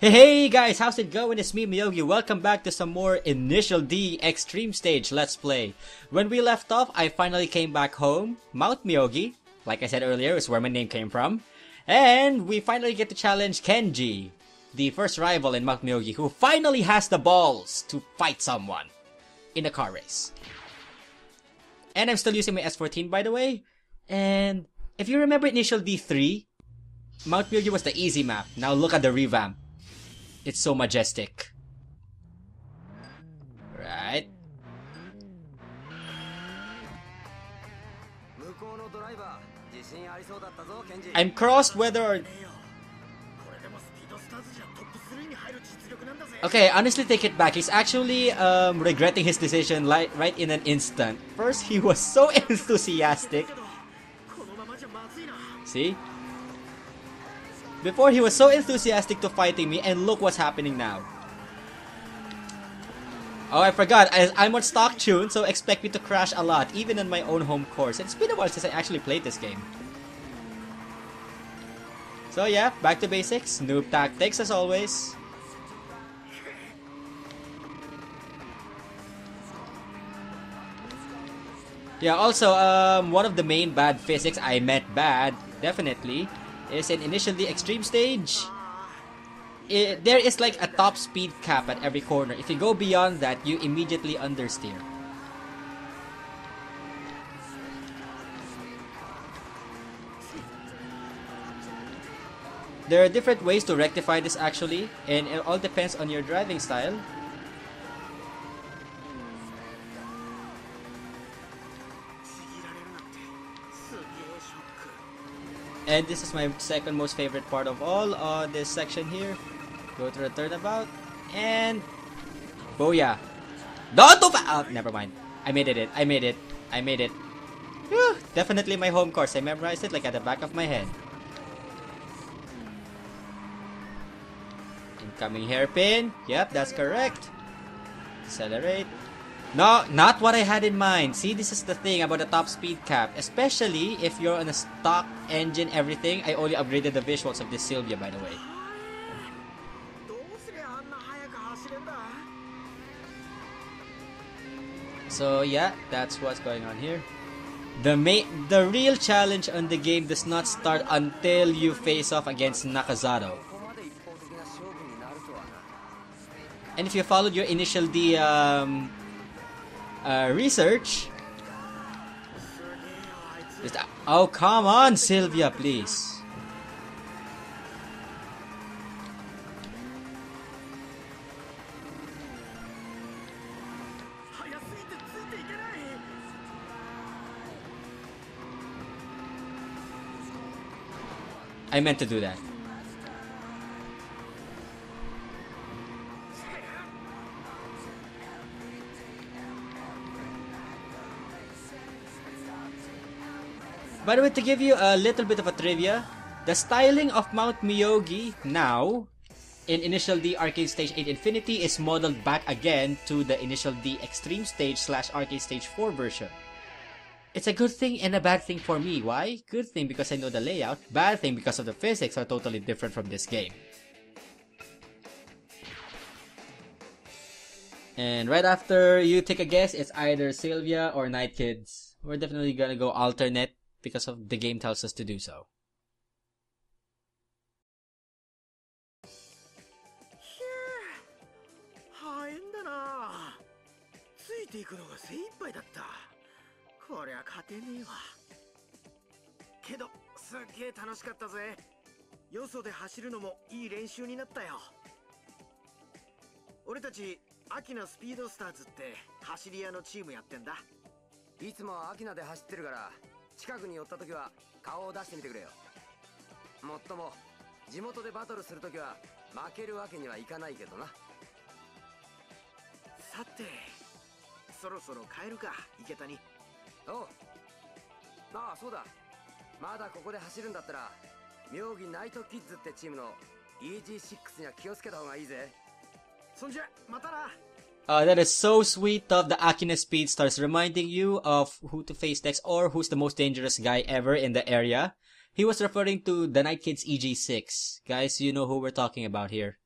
Hey guys, how's it going? It's me, Myogi. Welcome back to some more Initial D Extreme Stage Let's Play. When we left off, I finally came back home, Mount Myogi. Like I said earlier, is where my name came from. And we finally get to challenge KenzZ, the first rival in Mount Myogi, who finally has the balls to fight someone in a car race. And I'm still using my S14, by the way. And if you remember Initial D3, Mount Myogi was the easy map. Now look at the revamp. It's so majestic. Right. I'm crossed whether or... Okay, honestly take it back. He's actually regretting his decision right in an instant. First, he was so enthusiastic. See? Before, he was so enthusiastic to fighting me, and look what's happening now. Oh, I forgot. I'm on stock tune, so expect me to crash a lot, even on my own home course. It's been a while since I actually played this game. So yeah, back to basics. Noob tactics as always. Yeah, also, one of the main bad physics, I meant bad, definitely, is in initially extreme stage. There is like a top speed cap at every corner. If you go beyond that, you immediately understeer. There are different ways to rectify this actually, and it all depends on your driving style. And this is my second most favorite part of all, this section here. Go to the turnabout, and... Booyah! Don't do oh, never mind. I made it. Whew, definitely my home course. I memorized it like at the back of my head. Incoming hairpin. Yep, that's correct. Accelerate. No, not what I had in mind. See, this is the thing about the top speed cap. Especially if you're on a stock engine, everything. I only upgraded the visuals of this Sylvia, by the way. So yeah, that's what's going on here. The real challenge on the game does not start until you face off against Nakazato. And if you followed your initial research. Oh, come on, Sylvia, please. I meant to do that. By the way, to give you a little bit of a trivia, the styling of Mount Myogi now, in Initial D Arcade Stage 8 Infinity, is modeled back again to the Initial D Extreme Stage / Arcade Stage 4 version. It's a good thing and a bad thing for me. Why? Good thing because I know the layout, bad thing because of the physics are totally different from this game. And right after you take a guess, it's either Sylvia or Night Kids. We're definitely gonna go alternate, because of the game tells us to do so. That is so sweet of the Akina Speedstars, reminding you of who to face next or who's the most dangerous guy ever in the area. He was referring to the Night Kids EG6. Guys, you know who we're talking about here.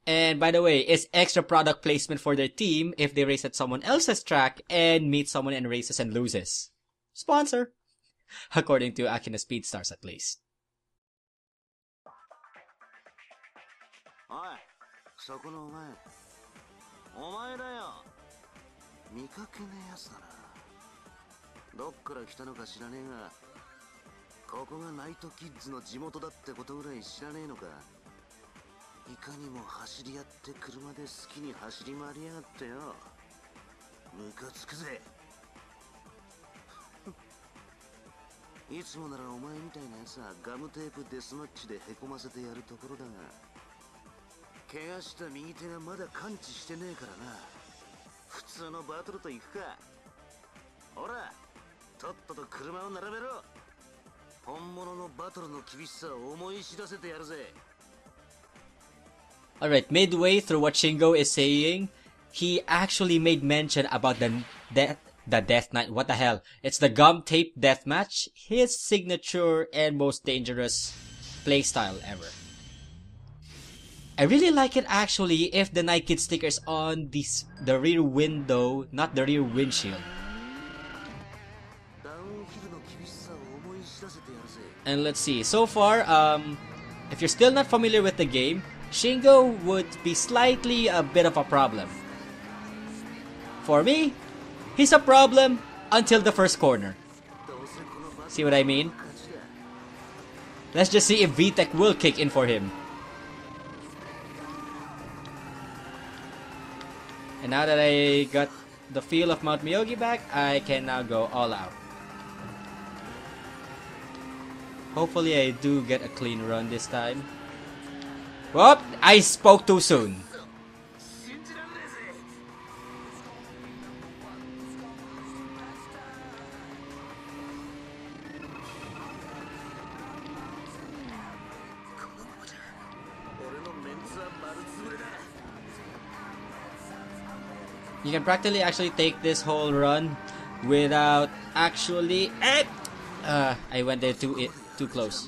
And by the way, it's extra product placement for their team if they race at someone else's track and meet someone in races and loses. Sponsor! According to Akina Speedstars at least. おい、そこのお前。お前だよ。見かけねえやつだな。どっから来たのか知らねえが、ここがナイトキッズの地元だってことぐらい知らねえのか。いかにも走り合って車で好きに走り回りやがってよ。ムカつくぜ。いつもならお前みたいなやつはガムテープデスマッチでへこませてやるところだが、怪我した右手がまだ完治してねえからな。普通のバトルと行くか。ほら、とっとと車を並べろ。本物のバトルの厳しさを思い知らせてやるぜ。 Alright, midway through what Shingo is saying, he actually made mention about the Death Knight. What the hell? It's the gum tape deathmatch, his signature and most dangerous playstyle ever. I really like it actually if the Nike stickers on the rear window, not the rear windshield. And let's see, so far, if you're still not familiar with the game, Shingo would be slightly a bit of a problem. For me, he's a problem until the first corner. See what I mean? Let's just see if VTech will kick in for him. And now that I got the feel of Mount Myogi back, I can now go all out. Hopefully I do get a clean run this time. Whoop! I spoke too soon. You can practically actually take this whole run without actually... I went there too close.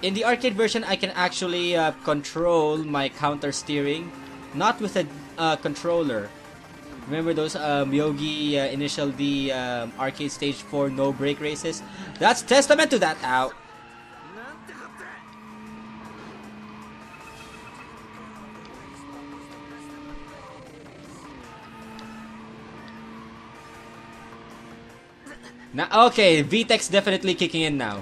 In the arcade version, I can actually control my counter steering, not with a controller. Remember those Myogi Initial D arcade stage 4 no brake races? That's testament to that. Ow. Now, okay, VTech's definitely kicking in now.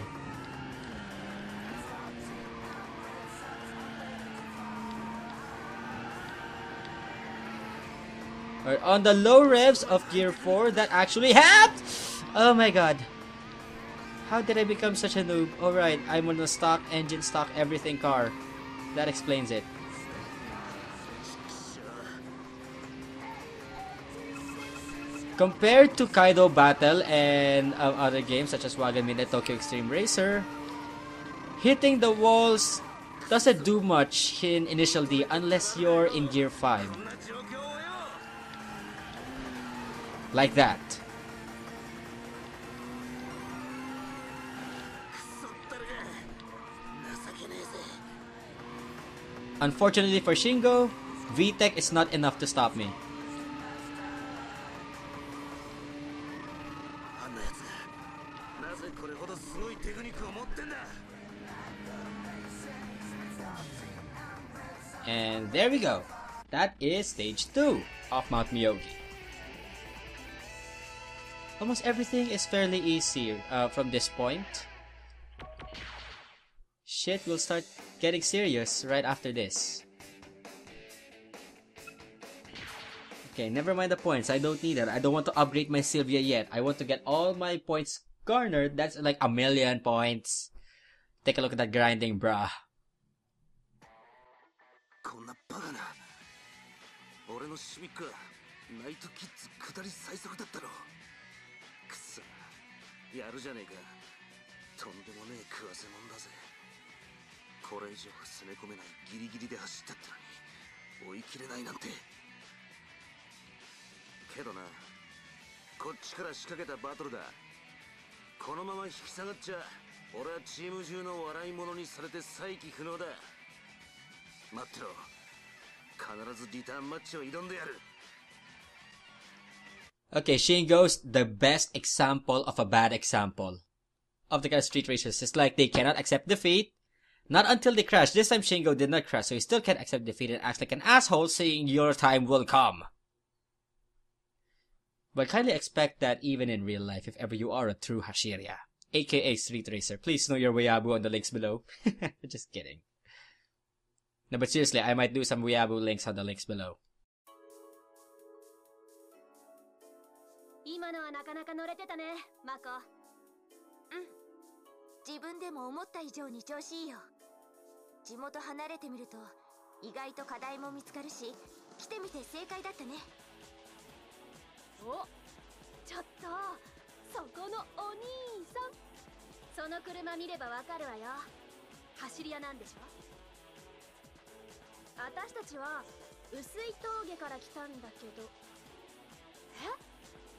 On the low revs of Gear 4, that actually helped! Oh my god. How did I become such a noob? Alright, I'm on a stock engine, stock everything car. That explains it. Compared to Kaido Battle and other games such as Wagon Minute Tokyo Extreme Racer, hitting the walls doesn't do much in Initial D unless you're in Gear 5. Like that. Unfortunately for Shingo, VTech is not enough to stop me. And there we go. That is stage 2 of Mount Myogi. Almost everything is fairly easy from this point. Shit will start getting serious right after this. Okay, never mind the points. I don't need that. I don't want to upgrade my Sylvia yet. I want to get all my points garnered. That's like 1,000,000 points. Take a look at that grinding, bruh. こっちから仕掛けたバトルだ。このまま引き下がっちゃ俺はチーム中の笑い物にされて再起不能だ。待ってろ、必ずリターンマッチを挑んでやる。 Okay, Shingo's the best example of a bad example of the kind of street racers. It's like they cannot accept defeat. Not until they crash. This time Shingo did not crash, so he still can't accept defeat and acts like an asshole saying your time will come. But kindly expect that even in real life if ever you are a true Hashiria, aka street racer. Please know your weeaboo on the links below. Just kidding. No, but seriously, I might do some weeaboo links on the links below. 今のはなかなか乗れてたね、マコ。うん。自分でも思った以上に調子いいよ。地元離れてみると意外と課題も見つかるし、来てみて正解だったね。お、ちょっと、そこのお兄さん。その車見ればわかるわよ。走り屋なんでしょ。私たちは薄い峠から来たんだけど。え？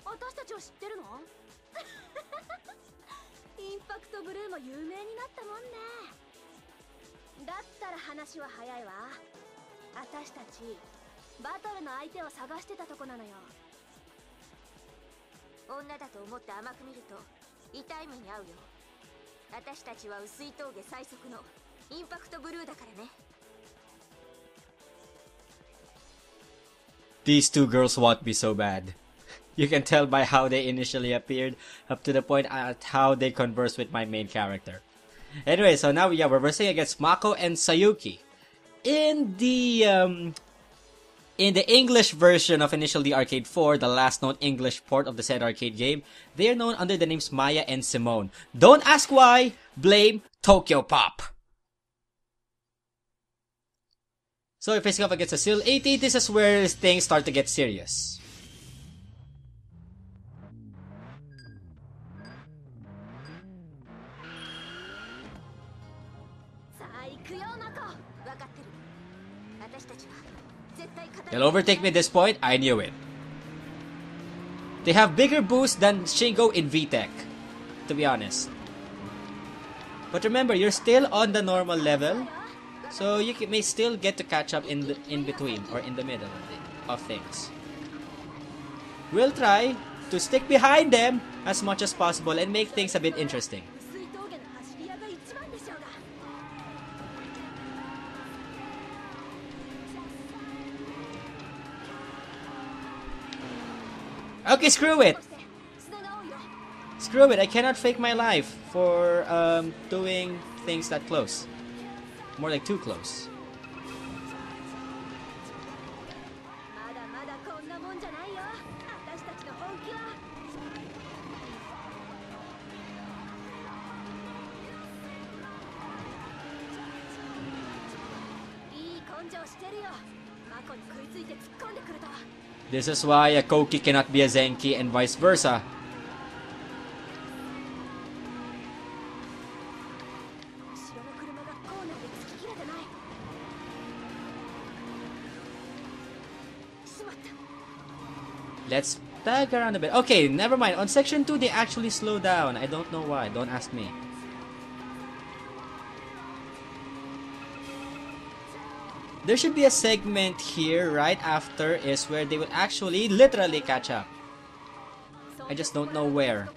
私たちを知ってるの？インパクトブルーも有名になったもんね。だったら話は早いわ。私たちバトルの相手を探してたとこなのよ。女だと思って甘く見ると痛い目に遭うよ。私たちは薄い峠最速のインパクトブルーだからね。These two girls want me so bad. You can tell by how they initially appeared, up to the point at how they converse with my main character. Anyway, so now we're versing against Mako and Sayuki. In the English version of Initial D Arcade 4, the last known English port of the said arcade game, they are known under the names Maya and Simone. Don't ask why, blame Tokyo Pop. So we're facing off against a Seal 80, this is where things start to get serious. They'll overtake me at this point, I knew it. They have bigger boosts than Shingo in VTech, to be honest. But remember, you're still on the normal level, so you may still get to catch up in between or in the middle of things. We'll try to stick behind them as much as possible and make things a bit interesting. Okay, screw it! Screw it, I cannot fake my life for doing things that close. More like too close. This is why a Koki cannot be a Zenki and vice versa. Let's tag around a bit. Okay, never mind. On section 2, they actually slow down. I don't know why. Don't ask me. There should be a segment here right after is where they will actually literally catch up. I just don't know where.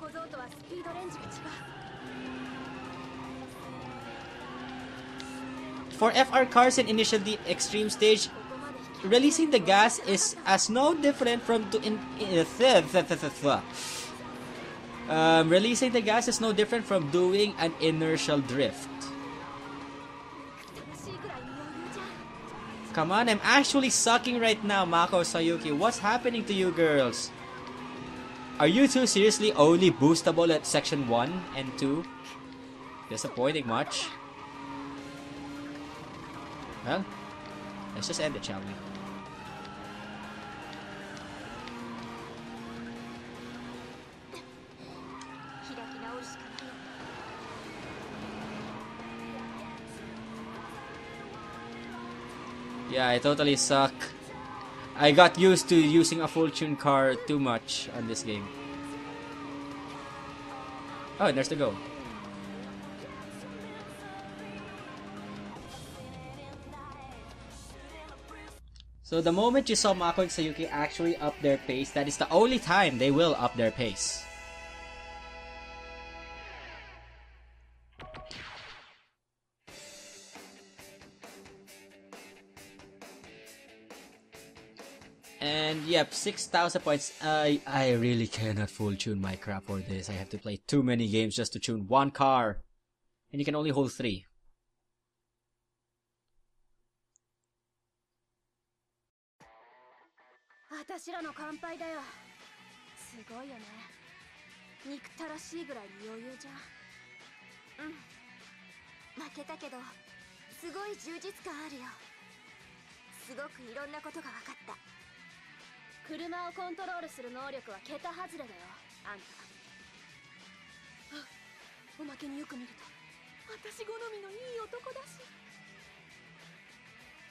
For FR cars in Initial D Extreme Stage, releasing the gas is as no different from releasing the gas is no different from doing an inertial drift. Come on, I'm actually sucking right now, Mako, Sayuki. What's happening to you girls? Are you two seriously only boostable at section 1 and 2? Disappointing much. Well, let's just end it, shall we? Yeah, I totally suck. I got used to using a full tune car too much on this game. Oh, there's the goal. So the moment you saw Mako and Sayuki actually up their pace, that is the only time they will up their pace. And yep, 6,000 points. I really cannot full tune my crap for this. I have to play too many games just to tune one car. And you can only hold 3. 私らの乾杯だよ。すごいよね。憎たらしいぐらいに余裕じゃん。うん。負けたけど、すごい充実感あるよ。すごくいろんなことが分かった。車をコントロールする能力は桁外れだよ、あんた。おまけによく見ると、私好みのいい男だし。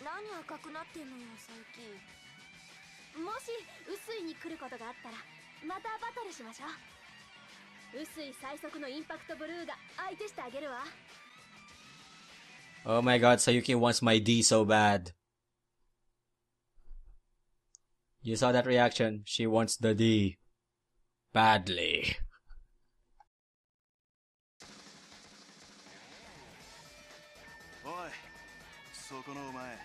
何赤くなってんのよ、最近。もし臼井に来ることがあったらまたバトルしましょう。臼井最速のインパクトブルーが相手してあげるわ。 Oh my god, Sayuki wants my D so bad. You saw that reaction. She wants the D. Badly. Oi, そこのお前。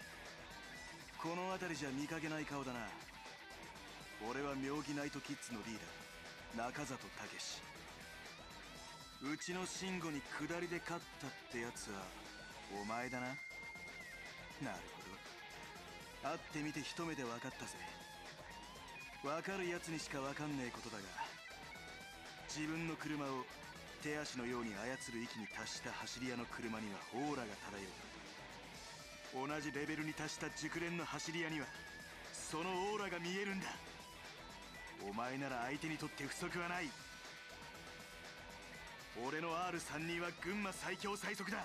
この辺りじゃ見かけない顔だな。俺は妙義ナイトキッズのリーダー、中里武史。うちの慎吾に下りで勝ったってやつはお前だな。なるほど。会ってみて一目で分かったぜ。分かるやつにしか分かんねえことだが、自分の車を手足のように操る域に達した走り屋の車にはオーラが漂う。同じレベルに達した熟練の走り屋にはそのオーラが見えるんだ。お前なら相手にとって不足はない。俺の R32 は群馬最強最速だ。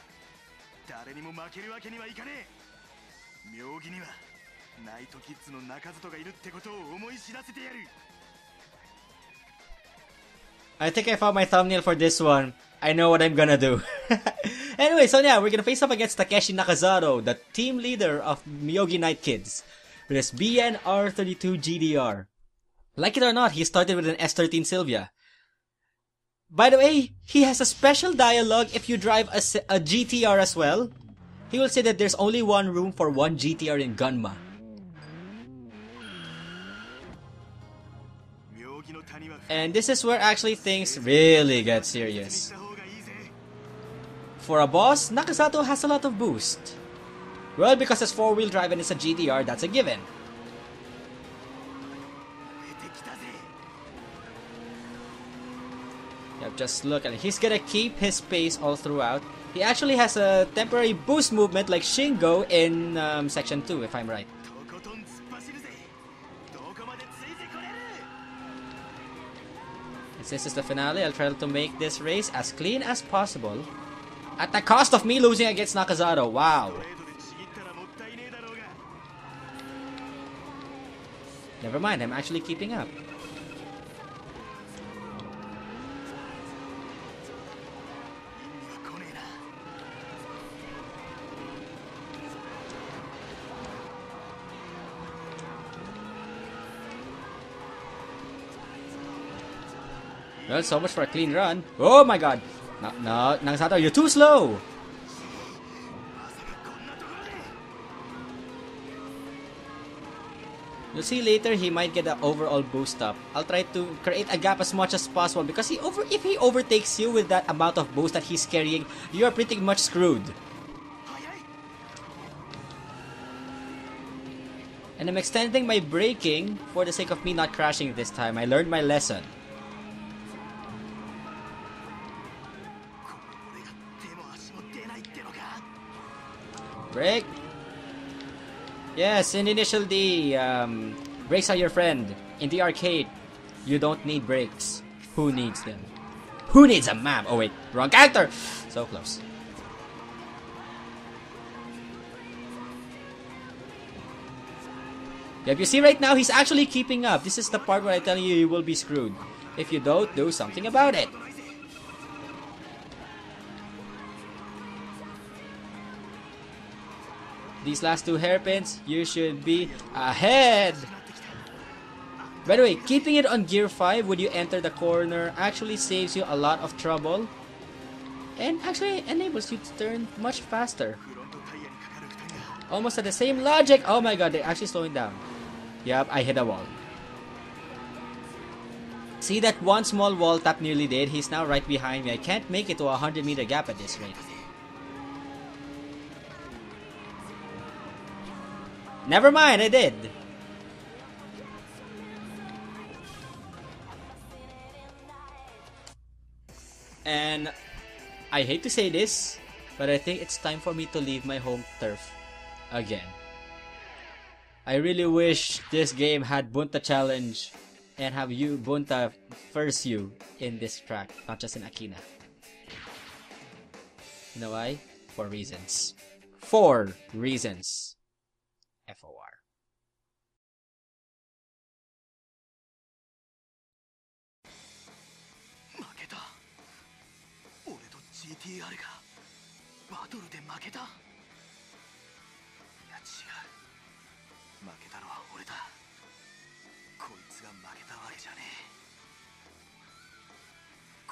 誰にも負けるわけにはいかねえ。妙義にはナイトキッズの中里がいるってことを思い知らせてやる。 I think I found my thumbnail for this one. I know what I'm gonna do. Anyway, so yeah, we're gonna face up against Takeshi Nakazato, the team leader of Myogi Night Kids, with his BN-R32 GDR. Like it or not, he started with an S13 Sylvia. By the way, he has a special dialogue if you drive a GTR as well. He will say that there's only one room for one GTR in Gunma. And this is where actually things really get serious. For a boss, Nakazato has a lot of boost. Well, because it's 4-wheel drive and it's a GTR, that's a given. Yep, just look at it. He's gonna keep his pace all throughout. He actually has a temporary boost movement like Shingo in Section 2, if I'm right. Since this is the finale, I'll try to make this race as clean as possible. At the cost of me losing against Nakazato. Wow. Never mind, I'm actually keeping up. Well, so much for a clean run. Oh my god. No, Nakazato, you're too slow. You'll see later he might get the overall boost up. I'll try to create a gap as much as possible because if he overtakes you with that amount of boost that he's carrying, you are pretty much screwed. And I'm extending my braking for the sake of me not crashing this time. I learned my lesson. Brake. Yes, in Initial D, brakes are your friend. In the arcade, you don't need brakes. Who needs them? Who needs a map? Oh wait, wrong character! So close. Yep, you see right now, he's actually keeping up. This is the part where I tell you you will be screwed if you don't do something about it. These last two hairpins, you should be ahead. By the way, keeping it on gear 5 when you enter the corner actually saves you a lot of trouble and actually enables you to turn much faster. Almost at the same logic. Oh my god, they're actually slowing down. Yup, I hit a wall. See that one small wall tap nearly did? He's now right behind me. I can't make it to a 100-meter gap at this rate. Never mind, I did. And I hate to say this, but I think it's time for me to leave my home turf again. I really wish this game had Bunta Challenge and have you, Bunta, first you in this track, not just in Akina. You know why? 4 reasons. 4 reasons. FOR.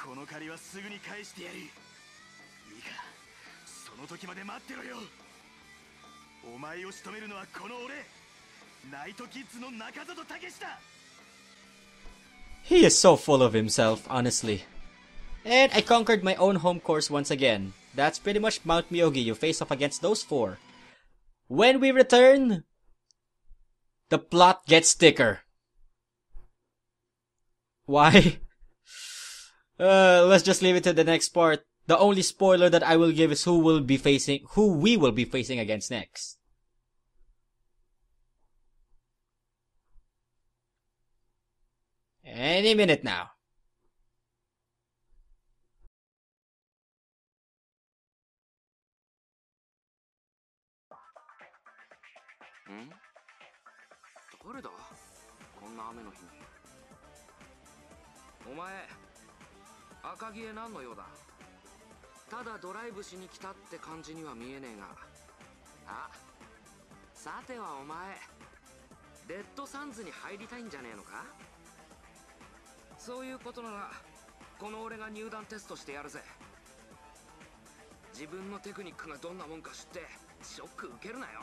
この借りはすぐに返してやる。いいか、その時まで待ってろよ。お前を仕留めるのはこの俺、ナイトキッズの中里武史だ。 He is so full of himself, honestly. And I conquered my own home course once again. That's pretty much Mount Myogi. You face off against those 4. When we return, the plot gets thicker. Why? Let's just leave it to the next part. The only spoiler that I will give is who we will be facing against next. Any minute now. Hmm? 誰だ？こんな雨の日に。お前、赤城へ何の用だ？ただドライブしに来たって感じには見えねえが。あ、さてはお前、レッドサンズに入りたいんじゃねえのか？そういうことなら、この俺が入団テストしてやるぜ。自分のテクニックがどんなもんか知って、ショック受けるなよ。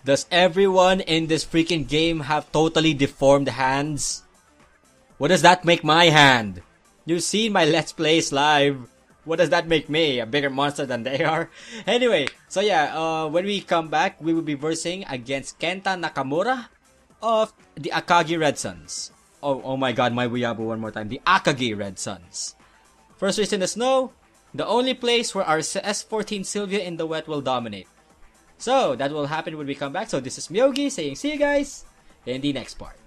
Does everyone in this freaking game have totally deformed hands? What does that make my hand? You've seen my Let's Plays live. What does that make me? A bigger monster than they are? Anyway, so yeah, when we come back, we will be versing against Kenta Nakamura of the Akagi Red Suns. Oh my god, my Weeaboo one more time. The Akagi Red Suns. First race in the snow, the only place where our S14 Sylvia in the wet will dominate. So, that will happen when we come back. So, this is Myogi saying see you guys in the next part.